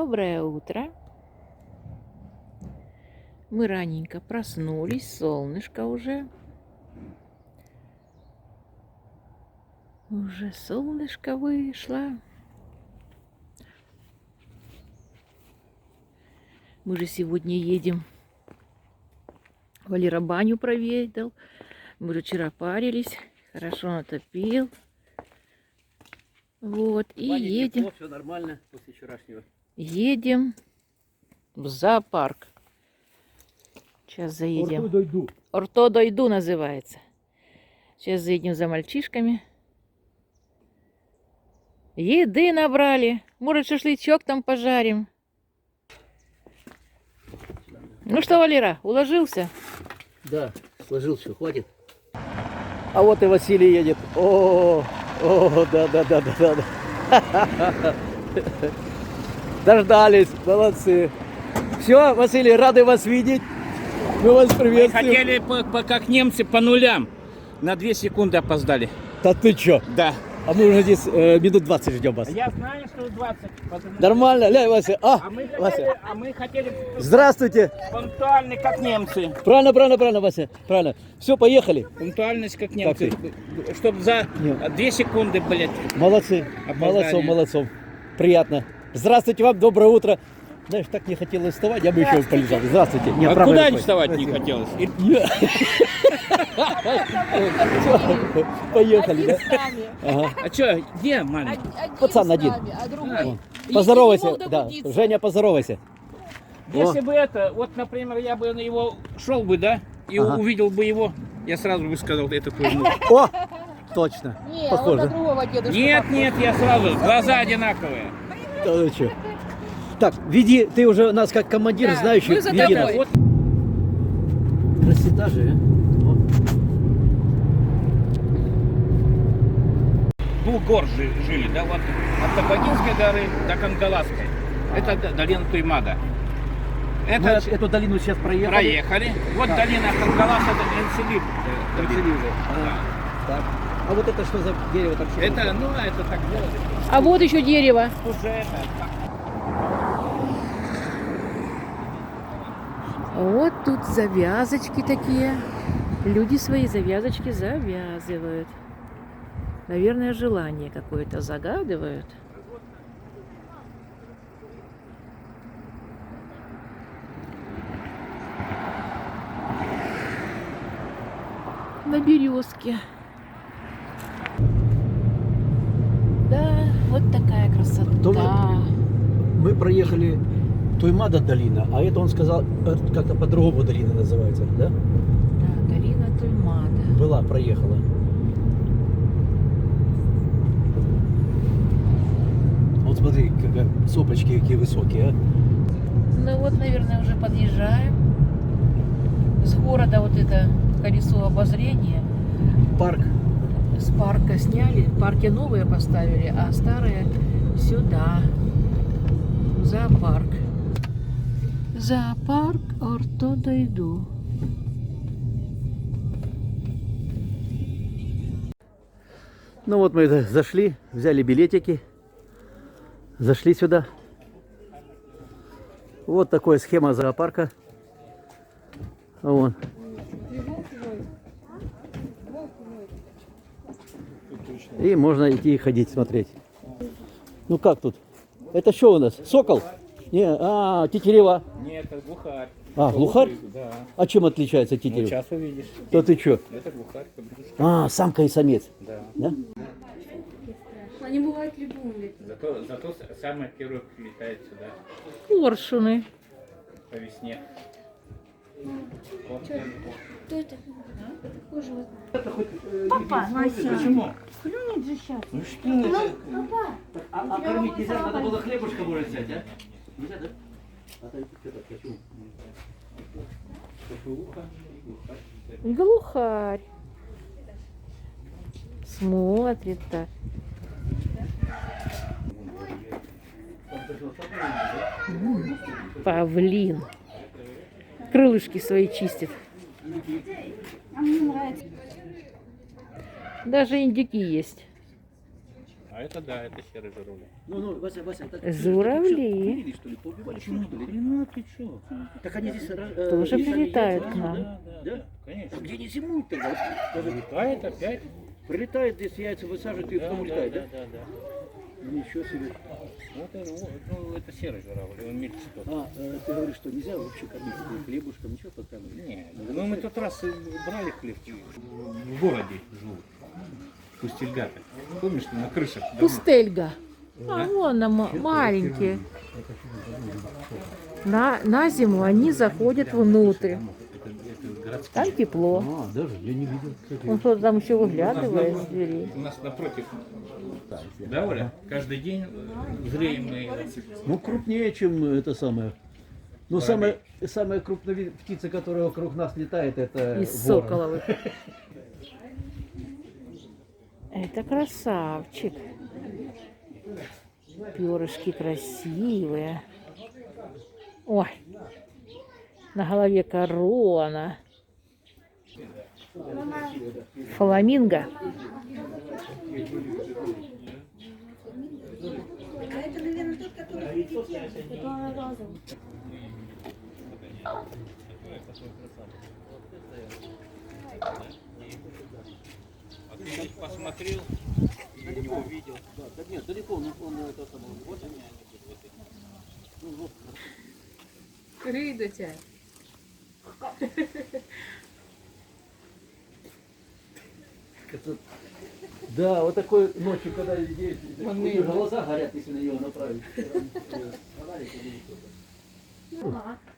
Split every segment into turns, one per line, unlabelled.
Доброе утро. Мы раненько проснулись, солнышко уже. Уже солнышко вышло. Мы же сегодня едем. Валера баню проведал. Мы же вчера парились. Хорошо натопил. Вот. И
Ваня,
едем.
тепло, все нормально после вчерашнего.
Едем в зоопарк. Сейчас заедем.
Дойду.
Орто дойду называется. Сейчас заедем за мальчишками. Еды набрали. Может, шашлычок там пожарим. Ну что, Валера, уложился?
Да, сложил все, хватит. А вот и Василий едет. О, да. Дождались, молодцы. Все, Василий, рады вас видеть. Мы вас
Мы
приветствуем.
хотели, как немцы, по нулям. На 2 секунды опоздали.
Да ты чё?
Да.
А мы уже здесь минут 20 ждем вас.
Я знаю, что 20.
Нормально, ля, Вася. Вася.
Мы хотели
Здравствуйте.
пунктуальны, как немцы.
Правильно, Вася. Правильно. Все, поехали.
Пунктуальность, как немцы. Чтобы за 2 секунды, блядь.
Молодцы.
Опоздали.
Молодцом. Приятно. Здравствуйте вам, доброе утро. Знаешь, так не хотелось вставать, я бы еще полежал. Здравствуйте.
А куда не вставать не хотелось?
Поехали, да? Ага.
А что, где маленький?
Пацан один. Поздоровайся. Да. Женя, поздоровайся.
Если бы это, вот, например, я бы на его шел бы, да, и увидел бы его, я сразу бы сказал, это твой внук.
О! Точно.
Нет,
Похоже.
Нет, я сразу, глаза одинаковые.
Да ну чё. Так, веди, ты уже у нас как командир, знающий,
мы за
веди
тобой.
нас. Вот. Красота же,
Двух гор жили, да, вот от Табагинской горы до Кангаласской. Это долина Туймада.
Мы
Это
эту долину сейчас
проехали. Вот долина Кангаласа, это Энцелик.
Так. А вот это что за дерево там? Что
Это, ну, это так делали.
А вот еще дерево.
Уже это.
Вот тут завязочки такие. Люди свои завязочки завязывают. Наверное, желание какое-то загадывают. На березке. Да, вот такая красота.
Мы проехали Туймада долина, а это он сказал, как-то по-другому долина называется, да?
Да, долина Туймада.
Была, проехала. Вот смотри, сопочки какие высокие, а.
Ну вот, наверное, уже подъезжаем. С города вот это колесо обозрения.
Парк.
С парка сняли. В парке новые поставили, а старые сюда. В зоопарк. Зоопарк Орто дойду.
Ну вот мы зашли, взяли билетики, зашли сюда. Вот такая схема зоопарка. Вон. И можно идти и ходить, смотреть. Ну как тут? Это что у нас? Сокол? Не, тетерева.
Нет, это глухарь.
А, глухарь?
Да.
А чем отличается
Ну,
тетерева?
сейчас увидишь.
Да ты что?
Это глухарь, подружка.
А, самка и самец.
Да.
Да?
Они бывают любые.
Зато самая первая прилетает сюда
Коршуны.
по весне.
Кто это? Какой живот?
Папа, почему?
Клюнет же сейчас.
Ну что это?
Папа.
А кормить нельзя? Надо было хлебушка может взять, а? Нельзя, да? А то что-то хочу.
Глухарь. Смотрит так. Павлин. Крылышки свои чистит.
А мне нравится.
Даже индюки есть.
А это да, это серый журавль.
Ну, Вася, так,
Журавли.
Курили, что ли, поубивали, что ли?
Ну, ты что?
Так они здесь
Тоже прилетают к нам.
Да?
Конечно.
А где они зимуют тогда? Вот даже
Летает опять.
прилетают здесь, яйца высаживают и потом улетают, да?
Да.
Ничего себе.
Вот это, ну, это серый журавль, он меньше что.
Ты говоришь, что нельзя вообще кормить хлебушком, ничего подкармливать?
Нет, ну мы тот раз брали хлеб, в городе живут, пустельгаты. Помнишь, на крышах? давно?
Пустельга. А вон она, маленькие. На зиму они заходят внутрь.
Это городские.
Там тепло.
Даже я не видел.
Он что-то там еще выглядывает с дверей.
У нас напротив, да, Оля? Каждый день зреем мы.
Ну, крупнее, чем это самое. Ну, самая крупная птица, которая вокруг нас летает, это
Из
ворон.
Соколовых. Это красавчик. Перышки красивые. Ой, на голове корона. Фламинго.
Это, наверное, тот, который прилетел. Это она розовый.
А ты здесь посмотрел, не увидел.
Да, нет, далеко, он это самое. Вот они.
Крыдотя.
Да, вот такой ночью, когда здесь глаза горят, если на него направить.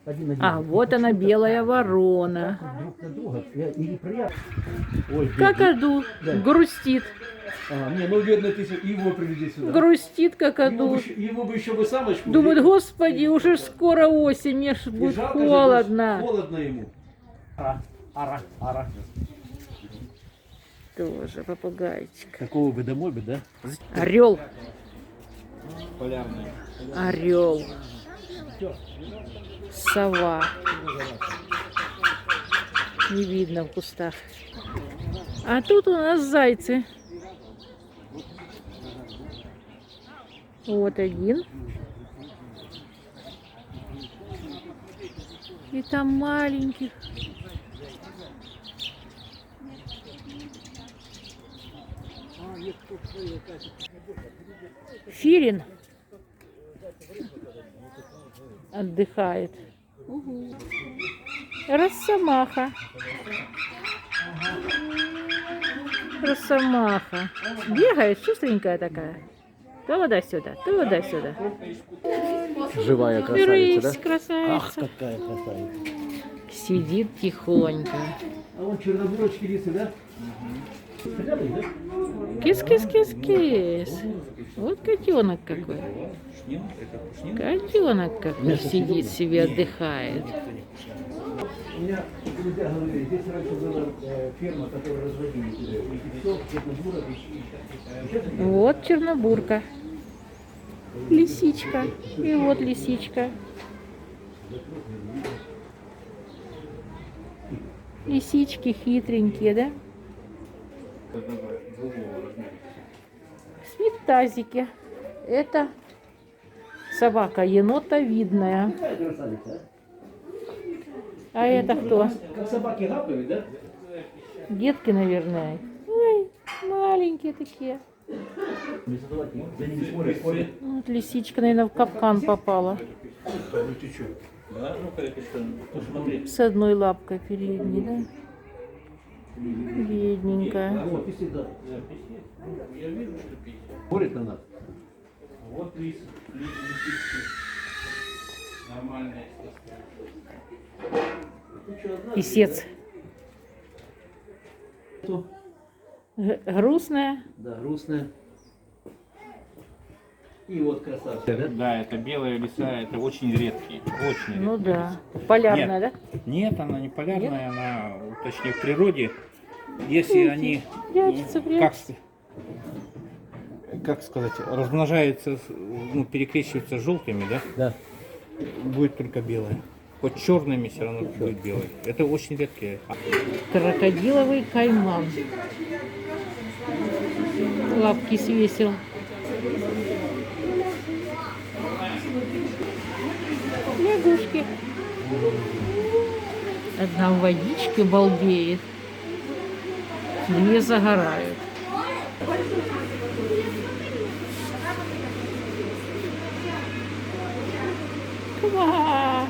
Один.
А, вот она, белая ворона.
Друг на друга. И неприятно. Ой,
Какаду.
Да.
Грустит.
не, ну видно, ты его приведи сюда.
Грустит какаду.
Его бы еще бы самочку.
Думает, господи, уже ж скоро осень, мне ж
И
будет
жалко же,
холодно.
Холодно ему. Ара.
Тоже попугайчик.
Какого бы домой бы, да?
Орел.
Полярный.
Орел. Сова. Не видно в кустах. А тут у нас зайцы. Вот один. И там маленьких. Филин отдыхает. Росомаха. Росомаха. Бегает, шустренькая такая. Туда-сюда, туда-сюда.
Живая
Берись,
да?
красавица.
Какая красавица.
Сидит тихонько.
А вон чернобурочки лисы, да? Стреляли, да?
Кис-кис-кис-кис. Вот котенок какой. Котенок какой сидит себе, отдыхает.
У меня друзья говорили, здесь раньше была ферма, которая разводили все, чернобурок.
Вот чернобурка. Лисичка. И вот лисичка. Лисички хитренькие, да? Спит в тазике. Это собака енотовидная.
Какая красавица,
А это кто?
Как собаки гапают, да?
Детки, наверное. Ой, маленькие такие.
За ними смотрят.
Вот лисичка, наверное, в капкан попала.
Да, ну-ка, это что? Посмотри.
С одной лапкой передней, да? Бедненькая.
Вот, и всегда.
Я вижу, что 50.
Смотрит на нас.
Вот лисички. Нормальная.
Писец. Грустная.
Да, грустная. И вот красавица, да?
Да, это белая лиса, это очень редкие. Очень
Ну
редкие
да. Полярная, да?
Нет, она не полярная, она, точнее, в природе, если они,
Прячется, прячется.
как сказать, размножаются, ну, перекрещиваются с желтыми, да,
Да.
будет только белая. Хоть черными все равно будет белой. Это очень редкие.
Крокодиловый кайман. Лапки свесил. Лягушки. Одна в водичке балдеет. Две загорают. Ква!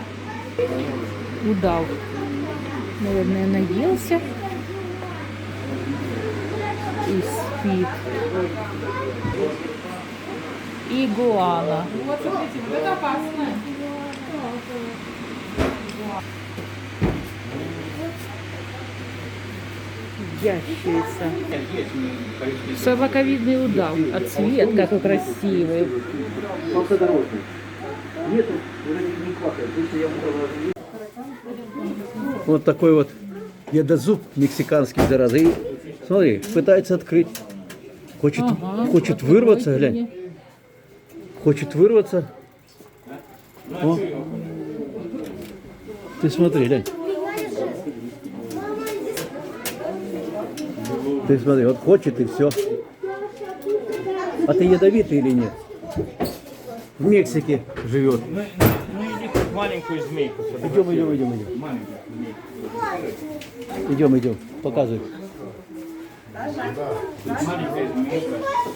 Удав. Наверное, наелся и спит. Игуана.
Вот, смотрите, вот это опасно.
Ящерица. Собаковидный удав. А цвет какой красивый.
Вот такой вот ядозуб мексиканский, зараза. И смотри, пытается открыть. Хочет вырваться, глянь. Хочет вырваться. О. Ты смотри, глянь. Ты смотри, вот хочет и все. А ты ядовитый или нет? В Мексике живет.
Ну иди хоть маленькую змейку.
Идем. Идем. Показывай.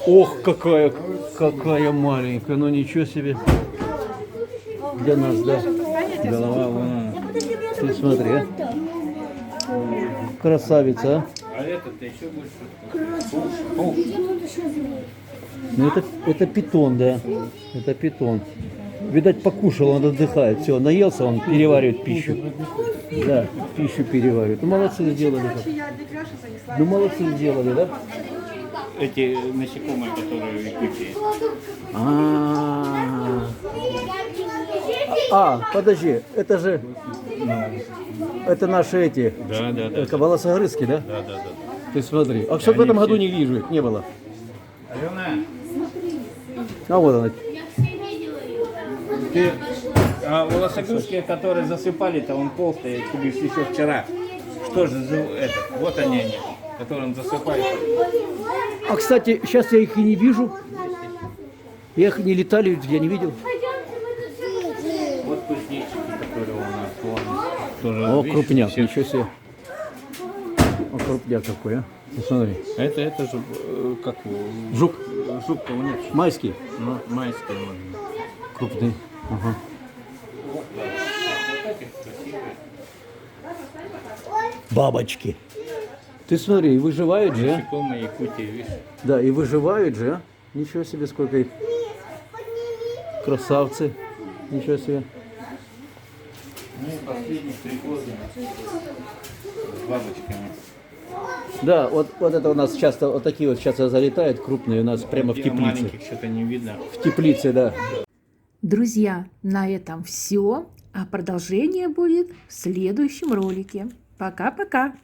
Ох, какая маленькая. Ну ничего себе. Для нас, да. Голова вон она. Ты смотри, а. Красавица, а.
А этот-то еще больше.
Ну это питон, да. Это питон. Видать, покушал, он отдыхает. Все, наелся, он переваривает пищу. Да, пищу переваривает. Ну, молодцы сделали. Ну, молодцы сделали, да?
Эти насекомые, которые в Якутии.
Подожди, это же... Это наши эти...
Да.
Волосогрызки, да?
Да.
Ты смотри. А что в этом году не вижу их, не было.
Алена,
А вот она.
ты волосогрызки, которые засыпали-то, он толстый, тебе еще вчера. Что же за это? Вот они, которым засыпали.
А, кстати, сейчас я их и не вижу. Я их не летали, я не видел.
Вот кузнечики, которые у нас вон. Тоже,
О,
видишь,
крупняк,
все.
ничего себе. О, крупняк какой, а. Ну, смотри.
Это же, как его?
Жук.
Жук-то нет.
Майский.
Ну, майский.
Крупный. Ага. Бабочки. Ты смотри, и выживают же, а?
Насекомые Якутии, видишь?
Да, и выживают же, а? Ничего себе, сколько их. Красавцы. Ничего себе.
Ну и последних 3 года с бабочками.
Да, вот это у нас часто, вот такие вот сейчас залетают крупные у нас прямо в
Где
теплице.
маленьких что-то не видно.
В теплице, да.
Друзья, на этом все. А продолжение будет в следующем ролике. Пока-пока.